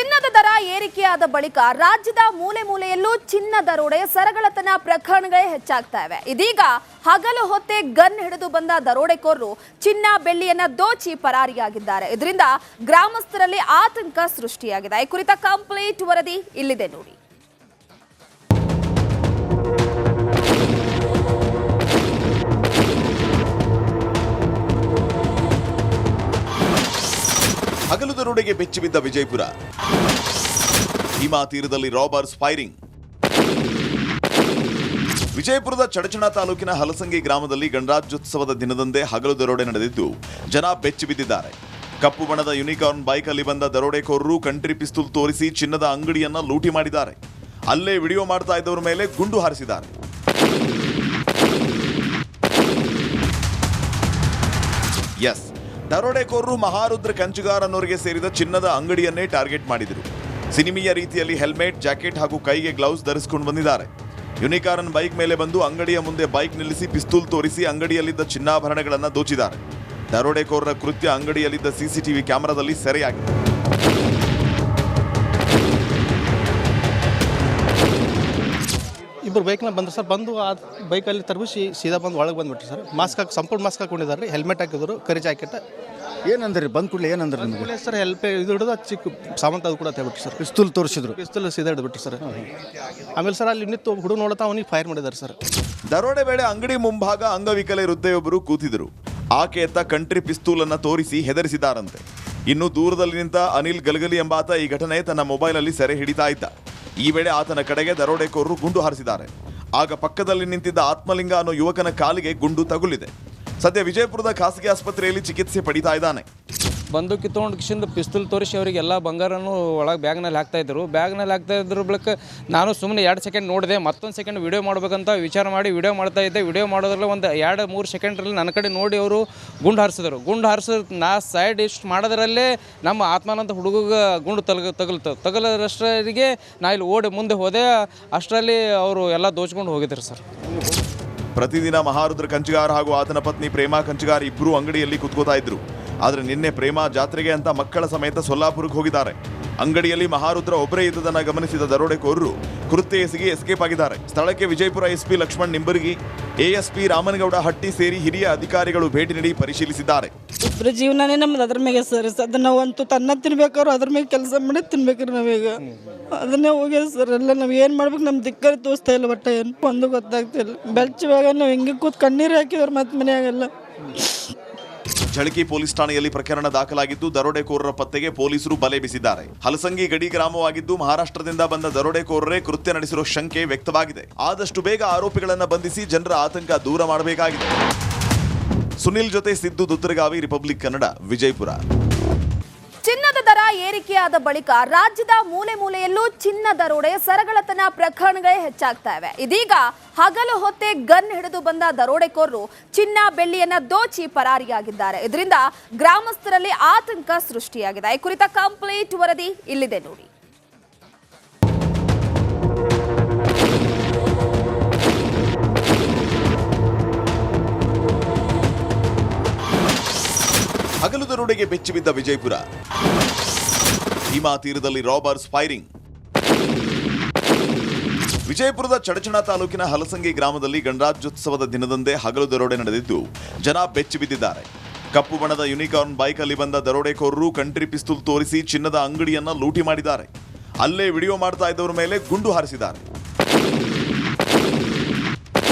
ಚಿನ್ನದ ದರ ಏರಿಕೆಯಾದ ಬಳಿಕ ರಾಜ್ಯದ ಮೂಲೆ ಮೂಲೆಯಲ್ಲೂ ಚಿನ್ನ ದರೋಡೆ ಸರಗಳತನ ಪ್ರಕರಣಗಳೇ ಹೆಚ್ಚಾಗ್ತಾ ಇವೆ. ಇದೀಗ ಹಗಲು ಹೊತ್ತೆ ಗನ್ ಹಿಡಿದು ಬಂದ ದರೋಡೆಕೋರರು ಚಿನ್ನ ಬೆಳ್ಳಿಯನ್ನ ದೋಚಿ ಪರಾರಿಯಾಗಿದ್ದಾರೆ. ಇದರಿಂದ ಗ್ರಾಮಸ್ಥರಲ್ಲಿ ಆತಂಕ ಸೃಷ್ಟಿಯಾಗಿದೆ. ಈ ಕುರಿತ ಕಂಪ್ಲೀಟ್ ವರದಿ ಇಲ್ಲಿದೆ ನೋಡಿ. ಹಗಲು ದರೋಡೆಗೆ ಬೆಚ್ಚಿಬಿದ್ದ ವಿಜಯಪುರ. ಭೀಮಾ ತೀರದಲ್ಲಿ ರಾಬರ್ಸ್ ಫೈರಿಂಗ್. ವಿಜಯಪುರದ ಚಡಚಣ ತಾಲೂಕಿನ ಹಲಸಂಗಿ ಗ್ರಾಮದಲ್ಲಿ ಗಣರಾಜ್ಯೋತ್ಸವದ ದಿನದಂದೇ ಹಗಲು ದರೋಡೆ ನಡೆದಿದ್ದು ಜನ ಬೆಚ್ಚಿಬಿದ್ದಿದ್ದಾರೆ. ಕಪ್ಪು ಬಣ್ಣದ ಯೂನಿಕಾರ್ನ್ ಬೈಕ್ ಅಲ್ಲಿ ಬಂದ ದರೋಡೆಕೋರರು ಕಂಟ್ರಿ ಪಿಸ್ತೂಲ್ ತೋರಿಸಿ ಚಿನ್ನದ ಅಂಗಡಿಯನ್ನ ಲೂಟಿ ಮಾಡಿದ್ದಾರೆ. ಅಲ್ಲೇ ವಿಡಿಯೋ ಮಾಡ್ತಾ ಇದ್ದವರ ಮೇಲೆ ಗುಂಡು ಹಾರಿಸಿದ್ದಾರೆ. ಎಸ್, ದರೋಡೆಕೋರರು ಮಹಾರುದ್ರ ಕಂಚುಗಾರ್ ಅನ್ನೋರಿಗೆ ಸೇರಿದ ಚಿನ್ನದ ಅಂಗಡಿಯನ್ನೇ ಟಾರ್ಗೆಟ್ ಮಾಡಿದರು. ಸಿನಿಮೀಯ ರೀತಿಯಲ್ಲಿ ಹೆಲ್ಮೆಟ್, ಜಾಕೆಟ್ ಹಾಗೂ ಕೈಗೆ ಗ್ಲೌಸ್ ಧರಿಸಿಕೊಂಡು ಬಂದಿದ್ದಾರೆ. ಯೂನಿಕಾರ್ನ್ ಬೈಕ್ ಮೇಲೆ ಬಂದು ಅಂಗಡಿಯ ಮುಂದೆ ಬೈಕ್ ನಿಲ್ಲಿಸಿ ಪಿಸ್ತೂಲ್ ತೋರಿಸಿ ಅಂಗಡಿಯಲ್ಲಿದ್ದ ಚಿನ್ನಾಭರಣಗಳನ್ನು ದೋಚಿದ್ದಾರೆ. ದರೋಡೆಕೋರರ ಕೃತ್ಯ ಅಂಗಡಿಯಲ್ಲಿದ್ದ ಸಿಸಿಟಿವಿ ಕ್ಯಾಮೆರಾದಲ್ಲಿ ಸೆರೆಯಾಗಿದೆ. ಇಬ್ಬರು ಬೈಕ್ನ ಬಂದರು ಸರ್. ಬಂದು ಆ ಬೈಕಲ್ಲಿ ತರ್ಬಿಸಿ ಸೀದಾ ಬಂದು ಒಳಗೆ ಬಂದುಬಿಟ್ರು ಸರ್. ಮಾಸ್ಕ್ ಹಾಕಿ ಸಂಪೂರ್ಣ ಮಾಸ್ಕ್ ಹಾಕೊಂಡಿದ್ದಾರೆ. ಹೆಲ್ಮೆಟ್ ಹಾಕಿದ್ರು, ಕರಿ ಜಾಕೆಟ್. ಏನಂದ್ರಿ ಬಂದ್ ಕೂಡಲೇ ಏನಂದ್ರೆ ನಿಮಗೆ ಸರ್ ಹೆಲ್ಪ್ ಇದು ಹಿಡಿದು ಚಿಕ್ಕ ಸಾಮಾನು ಅದು ಕೂಡ ತೆಗೆಬಿಟ್ರು ಸರ್. ಪಿಸ್ತೂಲ್ ತೋರಿಸಿದ್ರು. ಪಿಸ್ತೂಲ್ ಸೀದಾ ಹಿಡಿದ್ಬಿಟ್ರು ಸರ್. ಆಮೇಲೆ ಸರ್ ಅಲ್ಲಿ ನಿಂತು ಹುಡುಗ ನೋಡ್ತಾ ಅವನಿಗೆ ಫೈರ್ ಮಾಡಿದ್ದಾರೆ ಸರ್. ದರೋಡೆ ವೇಳೆ ಅಂಗಡಿ ಮುಂಭಾಗ ಅಂಗವಿಕಲೆ ವೃದ್ಧೆಯೊಬ್ಬರು ಕೂತಿದ್ರು. ಆಕೆಯತ್ತ ಕಂಟ್ರಿ ಪಿಸ್ತೂಲ್ ಅನ್ನ ತೋರಿಸಿ ಹೆದರಿಸಿದಾರಂತೆ. ಇನ್ನು ದೂರದಲ್ಲಿ ನಿಂತ ಅನಿಲ್ ಗಲಗಲಿ ಎಂಬಾತ ಈ ಘಟನೆ ತನ್ನ ಮೊಬೈಲಲ್ಲಿ ಸೆರೆ ಹಿಡಿತಾ ಇದ್ದ. ಈ ವೇಳೆ ಆತನ ಕಡೆಗೆ ದರೋಡೆಕೋರರು ಗುಂಡು ಹಾರಿಸಿದ್ದಾರೆ. ಆಗ ಪಕ್ಕದಲ್ಲಿ ನಿಂತಿದ್ದ ಆತ್ಮಲಿಂಗ ಅನ್ನೋ ಯುವಕನ ಕಾಲಿಗೆ ಗುಂಡು ತಗುಲಿದೆ. ಸದ್ಯ ವಿಜಯಪುರದ ಖಾಸಗಿ ಆಸ್ಪತ್ರೆಯಲ್ಲಿ ಚಿಕಿತ್ಸೆ ಪಡಿತಾ ಇದ್ದಾನೆ. ಬಂದೂಕಿ ತೊಗೊಂಡು ಕಿಶಿಂದ ಪಿಸ್ತೂಲ್ ತೋರಿಸಿ ಅವರಿಗೆಲ್ಲ ಬಂಗಾರನೂ ಒಳಗೆ ಬ್ಯಾಗ್ನಲ್ಲಿ ಹಾಕ್ತಾಯಿದ್ರು. ಬ್ಯಾಗ್ನಲ್ಲಿ ಹಾಕ್ತಾಯಿದ್ರ ಬಳಿಕ ನಾನು ಸುಮ್ಮನೆ 2 ಸೆಕೆಂಡ್ ನೋಡಿದೆ. ಮತ್ತೊಂದು ಸೆಕೆಂಡ್ ವಿಡಿಯೋ ಮಾಡ್ಬೇಕಂತ ವಿಚಾರ ಮಾಡಿ ವಿಡಿಯೋ ಮಾಡ್ತಾ ಇದ್ದೆ. ವಿಡಿಯೋ ಮಾಡೋದ್ರಲ್ಲಿ ಒಂದು 2-3 ಸೆಕೆಂಡ್ರಲ್ಲಿ ನನ್ನ ಕಡೆ ನೋಡಿ ಅವರು ಗುಂಡು ಹಾರಿಸಿದ್ರು. ಗುಂಡು ಹಾರಿಸಿದ್ರು. ನಾ ಸೈಡ್ ಇಷ್ಟು ಮಾಡೋದ್ರಲ್ಲೇ ನಮ್ಮ ಆತ್ಮಾನಂತ ಹುಡುಗ ಗುಂಡು ತಗಲರಷ್ಟರಿಗೆ ನಾ ಇಲ್ಲಿ ಓಡಿ ಮುಂದೆ ಹೋದೆ. ಅಷ್ಟರಲ್ಲಿ ಅವರು ಎಲ್ಲ ದೋಚ್ಕೊಂಡು ಹೋಗಿದ್ರು ಸರ್. ಪ್ರತಿದಿನ ಮಹಾರುದ್ರ ಕಂಚುಗಾರ್ ಹಾಗೂ ಆತನ ಪತ್ನಿ ಪ್ರೇಮಾ ಕಂಚುಗಾರ್ ಇಬ್ಬರು ಅಂಗಡಿಯಲ್ಲಿ ಕುತ್ಕೋತಾ ಇದ್ರು. ಆದರೆ ನಿನ್ನೆ ಪ್ರೇಮಾ ಜಾತ್ರೆಗೆ ಅಂತ ಮಕ್ಕಳ ಸಮೇತ ಸೊಲ್ಲಾಪುರಕ್ಕೆ ಹೋಗಿದ್ದಾರೆ. ಅಂಗಡಿಯಲ್ಲಿ ಮಹಾರುದ್ರ ಒಬ್ಬರೇ ಇದ್ದದನ್ನು ಗಮನಿಸಿದ ದರೋಡೆಕೋರರು ಕೃತ್ಯ ಎಸಗಿ ಎಸ್ಕೇಪ್ ಆಗಿದ್ದಾರೆ. ಸ್ಥಳಕ್ಕೆ ವಿಜಯಪುರ ಎಸ್ಪಿ ಲಕ್ಷ್ಮಣ್ ನಿಂಬರ್ಗಿ, ಎಎಸ್ಪಿ ರಾಮನಗೌಡ ಹಟ್ಟಿ ಸೇರಿ ಹಿರಿಯ ಅಧಿಕಾರಿಗಳು ಭೇಟಿ ನೀಡಿ ಪರಿಶೀಲಿಸಿದ್ದಾರೆ. ಇಬ್ಬರ ಜೀವನನೇ ನಮ್ದು ಅದ್ರ ಮೇಲೆ ಸರ್. ಅದನ್ನ ನಾವಂತೂ ತನ್ನ ತಿನ್ಬೇಕಾದ್ರು ಅದ್ರ ಮೇಲೆ ಕೆಲಸ ಮಾಡಿ ತಿನ್ಬೇಕ್ರಿ ನಾವೀಗ. ಅದನ್ನೇ ಹೋಗ್ಯದ ಸರ್. ಎಲ್ಲ ನಾವು ಏನು ಮಾಡ್ಬೇಕು ನಮ್ಮ ದಿಕ್ಕಲ್ಲಿ ತೋರಿಸ್ತಾ ಇಲ್ಲ. ಒಟ್ಟ ಏನು ಒಂದು ಗೊತ್ತಾಗ್ತಿಲ್ಲ. ಬೆಳ್ಚುವಾಗ ನಾವು ಹಿಂಗೆ ಕೂತ್ ಕಣ್ಣೀರು ಹಾಕಿದವ್ರು ಮತ್ತೆ ಮನೆಯಾಗೆಲ್ಲ. ಝಳಕಿ ಪೊಲೀಸ್ ಠಾಣೆಯಲ್ಲಿ ಪ್ರಕರಣ ದಾಖಲಾಗಿದ್ದು ದರೋಡೆಕೋರರ ಪತ್ತೆಗೆ ಪೊಲೀಸರು ಬಲೆ ಬೀಸಿದ್ದಾರೆ. ಹಲಸಂಗಿ ಗಡಿ ಗ್ರಾಮವಾಗಿದ್ದು ಮಹಾರಾಷ್ಟ್ರದಿಂದ ಬಂದ ದರೋಡೆಕೋರರೇ ಕೃತ್ಯ ನಡೆಸಿರೋ ಶಂಕೆ ವ್ಯಕ್ತವಾಗಿದೆ. ಆದಷ್ಟು ಬೇಗ ಆರೋಪಿಗಳನ್ನು ಬಂಧಿಸಿ ಜನರ ಆತಂಕ ದೂರ ಮಾಡಬೇಕಾಗಿದೆ. ಸುನಿಲ್ ಜೊತೆ ಸಿದ್ದು ದುತ್ತರಗಾವಿ, ರಿಪಬ್ಲಿಕ್ ಕನ್ನಡ, ವಿಜಯಪುರ. ಚಿನ್ನದ ದರ ಏರಿಕೆಯಾದ ಬಳಿಕ ರಾಜ್ಯದ ಮೂಲೆ ಮೂಲೆಯಲ್ಲೂ ಚಿನ್ನ ದರೋಡೆ ಸರಗಳತನ ಪ್ರಕರಣಗಳೇ ಹೆಚ್ಚಾಗ್ತಾ ಇವೆ. ಇದೀಗ ಹಗಲು ಹೊತ್ತೆ ಗನ್ ಹಿಡಿದು ಬಂದ ದರೋಡೆಕೋರರು ಚಿನ್ನ ಬೆಳ್ಳಿಯನ್ನ ದೋಚಿ ಪರಾರಿಯಾಗಿದ್ದಾರೆ. ಇದರಿಂದ ಗ್ರಾಮಸ್ಥರಲ್ಲಿ ಆತಂಕ ಸೃಷ್ಟಿಯಾಗಿದೆ. ಈ ಕುರಿತ ಕಂಪ್ಲೀಟ್ ವರದಿ ಇಲ್ಲಿದೆ ನೋಡಿ. ಹಗಲು ದರೋಡೆಗೆ ಬೆಚ್ಚಿಬಿದ್ದ ವಿಜಯಪುರ. ಭೀಮಾ ತೀರದಲ್ಲಿ ರಾಬರ್ಸ್ ಫೈರಿಂಗ್. ವಿಜಯಪುರದ ಚಡಚಣ ತಾಲೂಕಿನ ಹಲಸಂಗಿ ಗ್ರಾಮದಲ್ಲಿ ಗಣರಾಜ್ಯೋತ್ಸವದ ದಿನದಂದೇ ಹಗಲು ದರೋಡೆ ನಡೆದಿದ್ದು ಜನ ಬೆಚ್ಚಿಬಿದ್ದಿದ್ದಾರೆ. ಕಪ್ಪು ಬಣ್ಣದ ಯೂನಿಕಾರ್ನ್ ಬೈಕ್ ಅಲ್ಲಿ ಬಂದ ದರೋಡೆಕೋರರು ಕಂಟ್ರಿ ಪಿಸ್ತೂಲ್ ತೋರಿಸಿ ಚಿನ್ನದ ಅಂಗಡಿಯನ್ನ ಲೂಟಿ ಮಾಡಿದ್ದಾರೆ. ಅಲ್ಲೇ ವಿಡಿಯೋ ಮಾಡ್ತಾ ಇದ್ದವರ ಮೇಲೆ ಗುಂಡು ಹಾರಿಸಿದ್ದಾರೆ.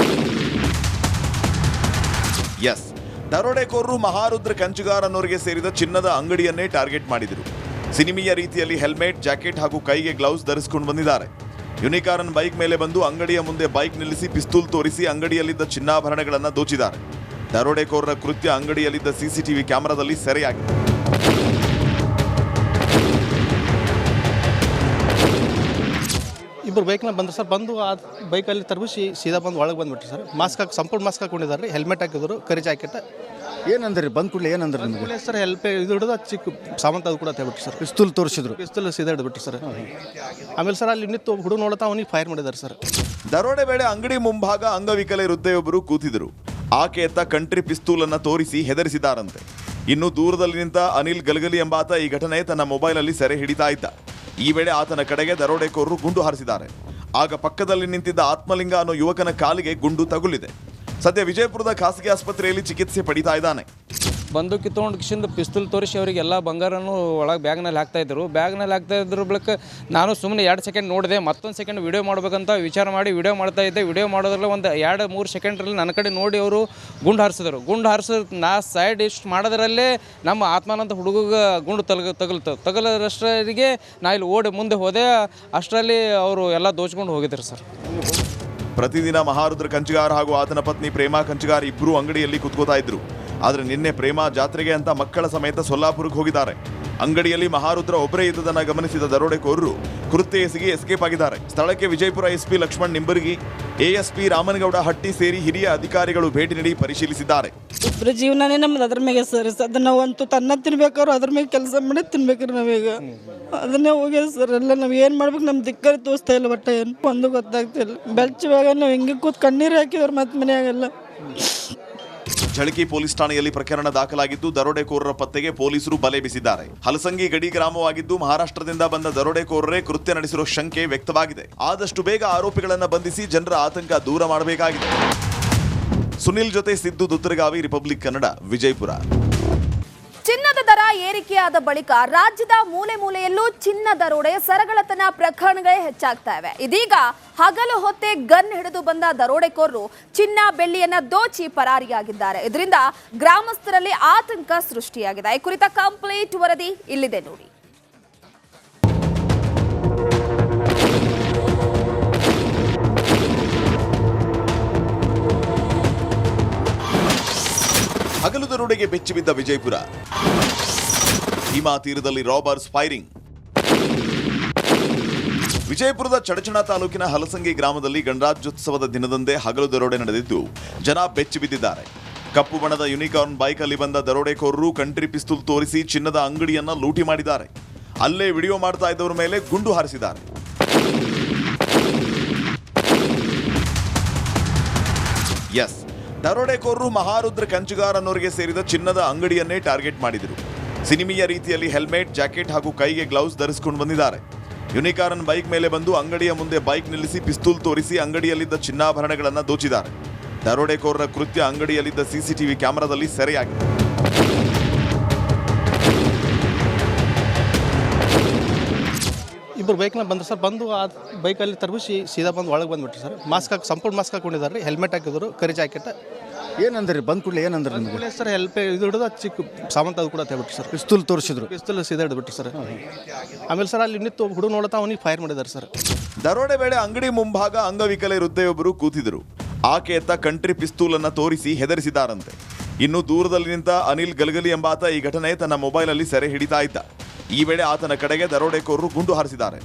ಎಸ್, ದರೋಡೆಕೋರರು ಮಹಾರುದ್ರ ಕಂಚುಗಾರ್ ಅನ್ನೋರಿಗೆ ಸೇರಿದ ಚಿನ್ನದ ಅಂಗಡಿಯನ್ನೇ ಟಾರ್ಗೆಟ್ ಮಾಡಿದರು. ಸಿನಿಮೀಯ ರೀತಿಯಲ್ಲಿ ಹೆಲ್ಮೆಟ್, ಜಾಕೆಟ್ ಹಾಗೂ ಕೈಗೆ ಗ್ಲೌಸ್ ಧರಿಸಿಕೊಂಡು ಬಂದಿದ್ದಾರೆ. ಯೂನಿಕಾರ್ನ್ ಬೈಕ್ ಮೇಲೆ ಬಂದು ಅಂಗಡಿಯ ಮುಂದೆ ಬೈಕ್ ನಿಲ್ಲಿಸಿ ಪಿಸ್ತೂಲ್ ತೋರಿಸಿ ಅಂಗಡಿಯಲ್ಲಿದ್ದ ಚಿನ್ನಾಭರಣಗಳನ್ನು ದೋಚಿದ್ದಾರೆ. ದರೋಡೆಕೋರರ ಕೃತ್ಯ ಅಂಗಡಿಯಲ್ಲಿದ್ದ ಸಿಸಿಟಿವಿ ಕ್ಯಾಮೆರಾದಲ್ಲಿ ಸೆರೆಯಾಗಿದೆ. ಇಬ್ಬರು ಬೈಕ್ನ ಬಂದರು ಸರ್. ಬಂದು ಆ ಬೈಕಲ್ಲಿ ತರ್ಬಿಸಿ ಸೀದಾ ಬಂದು ಒಳಗೆ ಬಂದುಬಿಟ್ರು ಸರ್. ಮಾಸ್ಕ್ ಹಾಕಿ ಸಂಪೂರ್ಣ ಮಾಸ್ಕ್ ಹಾಕೊಂಡಿದ್ದಾರೆ. ಹೆಲ್ಮೆಟ್ ಹಾಕಿದ್ರು, ಕರಿ ಜಾಕೆಟ್. ಏನಂದ್ರಿ ಬಂದ್ ಕೂಡಲೇ ಏನಂದ್ರೆ ನಿಮಗೆ ಸರ್ ಹೆಲ್ಪ್ ಇದು ಹಿಡಿದು ಚಿಕ್ಕ ಸಾಮಾನು ಅದು ಕೂಡ ತೆಗೆಬಿಟ್ರು ಸರ್. ಪಿಸ್ತೂಲ್ ತೋರಿಸಿದ್ರು. ಪಿಸ್ತೂಲ್ ಸೀದಾ ಹಿಡಿದ್ಬಿಟ್ರು ಸರ್. ಆಮೇಲೆ ಸರ್ ಅಲ್ಲಿ ನಿಂತು ಹುಡುಗ ನೋಡ್ತಾ ಅವನಿಗೆ ಫೈರ್ ಮಾಡಿದ್ದಾರೆ ಸರ್. ದರೋಡೆ ವೇಳೆ ಅಂಗಡಿ ಮುಂಭಾಗ ಅಂಗವಿಕಲೆ ವೃದ್ಧೆಯೊಬ್ಬರು ಕೂತಿದ್ರು. ಆಕೆಯತ್ತ ಕಂಟ್ರಿ ಪಿಸ್ತೂಲ್ ಅನ್ನ ತೋರಿಸಿ ಹೆದರಿಸಿದಾರಂತೆ. ಇನ್ನು ದೂರದಲ್ಲಿ ನಿಂತ ಅನಿಲ್ ಗಲಗಲಿ ಎಂಬಾತ ಈ ಘಟನೆ ತನ್ನ ಮೊಬೈಲಲ್ಲಿ ಸೆರೆ ಹಿಡಿತಾ ಇದ್ದ. ಈ ವೇಳೆ ಆತನ ಕಡೆಗೆ ದರೋಡೆಕೋರರು ಗುಂಡು ಹಾರಿಸಿದ್ದಾರೆ. ಆಗ ಪಕ್ಕದಲ್ಲಿ ನಿಂತಿದ್ದ ಆತ್ಮಲಿಂಗ ಅನ್ನೋ ಯುವಕನ ಕಾಲಿಗೆ ಗುಂಡು ತಗುಲಿದೆ. ಸದ್ಯ ವಿಜಯಪುರದ ಖಾಸಗಿ ಆಸ್ಪತ್ರೆಯಲ್ಲಿ ಚಿಕಿತ್ಸೆ ಪಡಿತಾ ಇದ್ದಾನೆ. ಬಂದೂಕಿ ತೊಗೊಂಡು ಕಿಶಿಂದ ಪಿಸ್ತೂಲ್ ತೋರಿಸಿ ಅವರಿಗೆ ಎಲ್ಲ ಬಂಗಾರನೂ ಒಳಗೆ ಬ್ಯಾಗ್ನಲ್ಲಿ ಹಾಕ್ತಾಯಿದ್ರು. ಬ್ಯಾಗ್ನಲ್ಲಿ ಹಾಕ್ತಾಯಿದ್ರ ಬಳಿಕ ನಾನು ಸುಮ್ಮನೆ 2 ಸೆಕೆಂಡ್ ನೋಡಿದೆ. ಮತ್ತೊಂದು ಸೆಕೆಂಡ್ ವಿಡಿಯೋ ಮಾಡ್ಬೇಕಂತ ವಿಚಾರ ಮಾಡಿ ವಿಡಿಯೋ ಮಾಡ್ತಾಯಿದ್ದೆ. ವಿಡಿಯೋ ಮಾಡೋದ್ರಲ್ಲಿ ಒಂದು 2-3 ಸೆಕೆಂಡ್ರಲ್ಲಿ ನನ್ನ ಕಡೆ ನೋಡಿ ಅವರು ಗುಂಡು ಹಾರಿಸಿದ್ರು. ಗುಂಡು ನಾ ಸೈಡ್ ಇಷ್ಟು ಮಾಡೋದ್ರಲ್ಲೇ ನಮ್ಮ ಆತ್ಮಾನಂತ ಹುಡುಗ ಗುಂಡು ತಗಲರಷ್ಟರಿಗೆ ನಾ ಇಲ್ಲಿ ಓಡಿ ಮುಂದೆ ಹೋದೆ. ಅಷ್ಟರಲ್ಲಿ ಅವರು ಎಲ್ಲ ದೋಚ್ಕೊಂಡು ಹೋಗಿದ್ರು ಸರ್. ಪ್ರತಿದಿನ ಮಹಾರುದ್ರ ಕಂಚಿಗಾರ್ ಹಾಗೂ ಆತನ ಪತ್ನಿ ಪ್ರೇಮಾ ಕಂಚಿಗಾರ್ ಇಬ್ಬರು ಅಂಗಡಿಯಲ್ಲಿ ಕುತ್ಕೋತಾ ಇದ್ರು. ಆದರೆ ನಿನ್ನೆ ಪ್ರೇಮಾ ಜಾತ್ರೆಗೆ ಅಂತ ಮಕ್ಕಳ ಸಮೇತ ಸೊಲ್ಲಾಪುರಕ್ಕೆ ಹೋಗಿದ್ದಾರೆ. ಅಂಗಡಿಯಲ್ಲಿ ಮಹಾರುದ್ರ ಒಬ್ಬರೇ ಇದ್ದದನ್ನು ಗಮನಿಸಿದ ದರೋಡೆಕೋರರು ಕೃತ್ಯ ಎಸಗಿ ಎಸ್ಕೇಪ್ ಆಗಿದ್ದಾರೆ. ಸ್ಥಳಕ್ಕೆ ವಿಜಯಪುರ ಎಸ್ಪಿ ಲಕ್ಷ್ಮಣ್ ನಿಂಬರ್ಗಿ, ಎಎಸ್ಪಿ ರಾಮನಗೌಡ ಹಟ್ಟಿ ಸೇರಿ ಹಿರಿಯ ಅಧಿಕಾರಿಗಳು ಭೇಟಿ ನೀಡಿ ಪರಿಶೀಲಿಸಿದ್ದಾರೆ. ಇಬ್ಬರ ಜೀವನನೇ ನಮ್ದು ಅದ್ರ ಮೇಲೆ ಸರ್. ಅದನ್ನ ನಾವಂತೂ ತನ್ನ ತಿನ್ಬೇಕಾದ್ರು ಅದ್ರ ಮೇಲೆ ಕೆಲಸ ಮಾಡಿ ತಿನ್ಬೇಕ್ರಿ ನಾವೀಗ. ಅದನ್ನೇ ಹೋಗ್ಯದ ಸರ್. ಎಲ್ಲ ನಾವು ಏನು ಮಾಡ್ಬೇಕು ನಮ್ಮ ದಿಕ್ಕರಿ ತೋರಿಸ್ತಾ ಇಲ್ಲ. ಒಟ್ಟ ಏನು ಒಂದು ಗೊತ್ತಾಗ್ತಿಲ್ಲ. ಬೆಳ್ಚುವಾಗ ನಾವು ಹಿಂಗೆ ಕೂತ್ ಕಣ್ಣೀರು ಹಾಕಿದವ್ರು ಮತ್ತೆ ಮನೆಯಾಗೆಲ್ಲ. ಝಳಕಿ ಪೊಲೀಸ್ ಠಾಣೆಯಲ್ಲಿ ಪ್ರಕರಣ ದಾಖಲಾಗಿದ್ದು ದರೋಡೆಕೋರರ ಪತ್ತೆಗೆ ಪೊಲೀಸರು ಬಲೆ ಬೀಸಿದ್ದಾರೆ. ಹಲಸಂಗಿ ಗಡಿ ಗ್ರಾಮವಾಗಿದ್ದು ಮಹಾರಾಷ್ಟ್ರದಿಂದ ಬಂದ ದರೋಡೆಕೋರರೇ ಕೃತ್ಯ ನಡೆಸಿರೋ ಶಂಕೆ ವ್ಯಕ್ತವಾಗಿದೆ. ಆದಷ್ಟು ಬೇಗ ಆರೋಪಿಗಳನ್ನು ಬಂಧಿಸಿ ಜನರ ಆತಂಕ ದೂರ ಮಾಡಬೇಕಾಗಿದೆ. ಸುನಿಲ್ ಜೊತೆ ಸಿದ್ದು ದುತ್ತರಗಾವಿ, ರಿಪಬ್ಲಿಕ್ ಕನ್ನಡ, ವಿಜಯಪುರ. ಚಿನ್ನದ ದರ ಏರಿಕೆಯಾದ ಬಳಿಕ ರಾಜ್ಯದ ಮೂಲೆ ಮೂಲೆಯಲ್ಲೂ ಚಿನ್ನ ದರೋಡೆ ಸರಗಳತನ ಪ್ರಕರಣಗಳೇ ಹೆಚ್ಚಾಗ್ತಾ ಇವೆ. ಇದೀಗ ಹಗಲು ಹೊತ್ತೆ ಗನ್ ಹಿಡಿದು ಬಂದ ದರೋಡೆಕೋರರು ಚಿನ್ನ ಬೆಳ್ಳಿಯನ್ನ ದೋಚಿ ಪರಾರಿಯಾಗಿದ್ದಾರೆ. ಇದರಿಂದ ಗ್ರಾಮಸ್ಥರಲ್ಲಿ ಆತಂಕ ಸೃಷ್ಟಿಯಾಗಿದೆ. ಈ ಕುರಿತ ಕಂಪ್ಲೀಟ್ ವರದಿ ಇಲ್ಲಿದೆ ನೋಡಿ. ಹಗಲು ದರೋಡೆಗೆ ಬೆಚ್ಚಿಬಿದ್ದ ವಿಜಯಪುರ. ಭೀಮಾ ತೀರದಲ್ಲಿ ರಾಬರ್ಸ್ ಫೈರಿಂಗ್. ವಿಜಯಪುರದ ಚಡಚಣ ತಾಲೂಕಿನ ಹಲಸಂಗಿ ಗ್ರಾಮದಲ್ಲಿ ಗಣರಾಜ್ಯೋತ್ಸವದ ದಿನದಂದೇ ಹಗಲು ದರೋಡೆ ನಡೆದಿದ್ದು ಜನ ಬೆಚ್ಚಿಬಿದ್ದಿದ್ದಾರೆ. ಕಪ್ಪು ಬಣ್ಣದ ಯೂನಿಕಾರ್ನ್ ಬೈಕಲ್ಲಿ ಬಂದ ದರೋಡೆಕೋರರು ಕಂಟ್ರಿ ಪಿಸ್ತೂಲ್ ತೋರಿಸಿ ಚಿನ್ನದ ಅಂಗಡಿಯನ್ನ ಲೂಟಿ ಮಾಡಿದ್ದಾರೆ. ಅಲ್ಲೇ ವಿಡಿಯೋ ಮಾಡ್ತಾ ಇದ್ದವರ ಮೇಲೆ ಗುಂಡು ಹಾರಿಸಿದ್ದಾರೆ. ಎಸ್, ದರೋಡೆಕೋರರು ಮಹಾರುದ್ರ ಕಂಚಿಗಾರ್ ಅನ್ನೋರಿಗೆ ಸೇರಿದ ಚಿನ್ನದ ಅಂಗಡಿಯನ್ನೇ ಟಾರ್ಗೆಟ್ ಮಾಡಿದರು. ಸಿನಿಮೀಯ ರೀತಿಯಲ್ಲಿ ಹೆಲ್ಮೆಟ್, ಜಾಕೆಟ್ ಹಾಗೂ ಕೈಗೆ ಗ್ಲೌಸ್ ಧರಿಸಿಕೊಂಡು ಬಂದಿದ್ದಾರೆ. ಯೂನಿಕಾರ್ನ್ ಬೈಕ್ ಮೇಲೆ ಬಂದು ಅಂಗಡಿಯ ಮುಂದೆ ಬೈಕ್ ನಿಲ್ಲಿಸಿ ಪಿಸ್ತೂಲ್ ತೋರಿಸಿ ಅಂಗಡಿಯಲ್ಲಿದ್ದ ಚಿನ್ನಾಭರಣಗಳನ್ನು ದೋಚಿದ್ದಾರೆ. ದರೋಡೆಕೋರರ ಕೃತ್ಯ ಅಂಗಡಿಯಲ್ಲಿದ್ದ ಸಿಸಿಟಿವಿ ಕ್ಯಾಮೆರಾದಲ್ಲಿ ಸೆರೆಯಾಗಿದೆ. ಇಬ್ಬರು ಬೈಕ್ನ ಬಂದರು ಸರ್. ಬಂದು ಆ ಬೈಕಲ್ಲಿ ತರ್ಬಿಸಿ ಸೀದಾ ಬಂದು ಒಳಗೆ ಬಂದುಬಿಟ್ರು ಸರ್. ಸಂಪೂರ್ಣ ಮಾಸ್ಕ್ ಹಾಕೊಂಡಿದ್ದಾರೆ ರೀ. ಹೆಲ್ಮೆಟ್ ಹಾಕಿದ್ರು, ಕರಿ ಜಾಕೆಟ್. ಏನಂದ್ರಿ ಬಂದ್ ಕೂಡಲೇ ಏನಂದ್ರೆ ನಿಮಗೆ ಸರ್ ಇದು ಹಿಡಿದು ಚಿಕ್ಕ ಸಾಮಾನು ಅದು ಕೂಡ ತೆಗೆಬಿಟ್ರು ಸರ್. ಪಿಸ್ತೂಲ್ ತೋರಿಸಿದ್ರು. ಪಿಸ್ತೂಲ್ ಸೀದಾ ಹಿಡಿದ್ಬಿಟ್ರು ಸರ್. ಆಮೇಲೆ ಸರ್ ಅಲ್ಲಿ ನಿಂತು ಹುಡುಗ ನೋಡ್ತಾ ಅವನಿಗೆ ಫೈರ್ ಮಾಡಿದ್ದಾರೆ ಸರ್. ದರೋಡೆ ವೇಳೆ ಅಂಗಡಿ ಮುಂಭಾಗ ಅಂಗವಿಕಲೆ ವೃದ್ಧೆಯೊಬ್ಬರು ಕೂತಿದ್ರು. ಆಕೆಯತ್ತ ಕಂಟ್ರಿ ಪಿಸ್ತೂಲ್ ಅನ್ನ ತೋರಿಸಿ ಹೆದರಿಸಿದಾರಂತೆ. ಇನ್ನು ದೂರದಲ್ಲಿ ನಿಂತ ಅನಿಲ್ ಗಲಗಲಿ ಎಂಬಾತ ಈ ಘಟನೆ ತನ್ನ ಮೊಬೈಲಲ್ಲಿ ಸೆರೆ ಹಿಡಿತಾ ಇದ್ದ. ಈ ವೇಳೆ ಆತನ ಕಡೆಗೆ ದರೋಡೆಕೋರರು ಗುಂಡು ಹಾರಿಸಿದ್ದಾರೆ.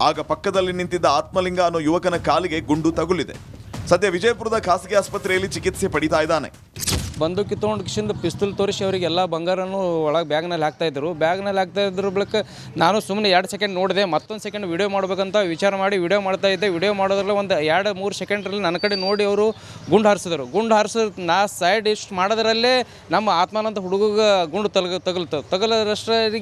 ಆಗ ಪಕ್ಕದಲ್ಲಿ ನಿಂತಿದ್ದ ಆತ್ಮಲಿಂಗ ಅನ್ನೋ ಯುವಕನ ಕಾಲಿಗೆ ಗುಂಡು ತಗುಲಿದೆ. ಸದ್ಯ ವಿಜಯಪುರದ ಖಾಸಗಿ ಆಸ್ಪತ್ರೆಯಲ್ಲಿ ಚಿಕಿತ್ಸೆ ಪಡಿತಾ ಇದ್ದಾನೆ. ಬಂದೂಕಿ ತೊಗೊಂಡು ಕಿಶಿಂದ ಪಿಸ್ತೂಲ್ ತೋರಿಸಿ ಅವರಿಗೆ ಎಲ್ಲ ಬಂಗಾರನೂ ಒಳಗೆ ಬ್ಯಾಗ್ನಲ್ಲಿ ಹಾಕ್ತಾಯಿದ್ರು. ಬ್ಯಾಗ್ನಲ್ಲಿ ಹಾಕ್ತಾಯಿದ್ರ ಬಳಿಕ ನಾನು ಸುಮ್ಮನೆ 2 ಸೆಕೆಂಡ್ ನೋಡಿದೆ. ಮತ್ತೊಂದು ಸೆಕೆಂಡ್ ವಿಡಿಯೋ ಮಾಡ್ಬೇಕಂತ ವಿಚಾರ ಮಾಡಿ ವಿಡಿಯೋ ಮಾಡ್ತಾಯಿದ್ದೆ. ವಿಡಿಯೋ ಮಾಡೋದ್ರಲ್ಲಿ ಒಂದು 2-3 ಸೆಕೆಂಡ್ರಲ್ಲಿ ನನ್ನ ಕಡೆ ನೋಡಿ ಅವರು ಗುಂಡು ಹಾರಿಸಿದ್ರು. ನಾ ಸೈಡ್ ಇಷ್ಟು ಮಾಡೋದ್ರಲ್ಲೇ ನಮ್ಮ ಆತ್ಮಾನಂತ ಹುಡುಗ ಗುಂಡು ತಗಲರಷ್ಟರಿಗೆ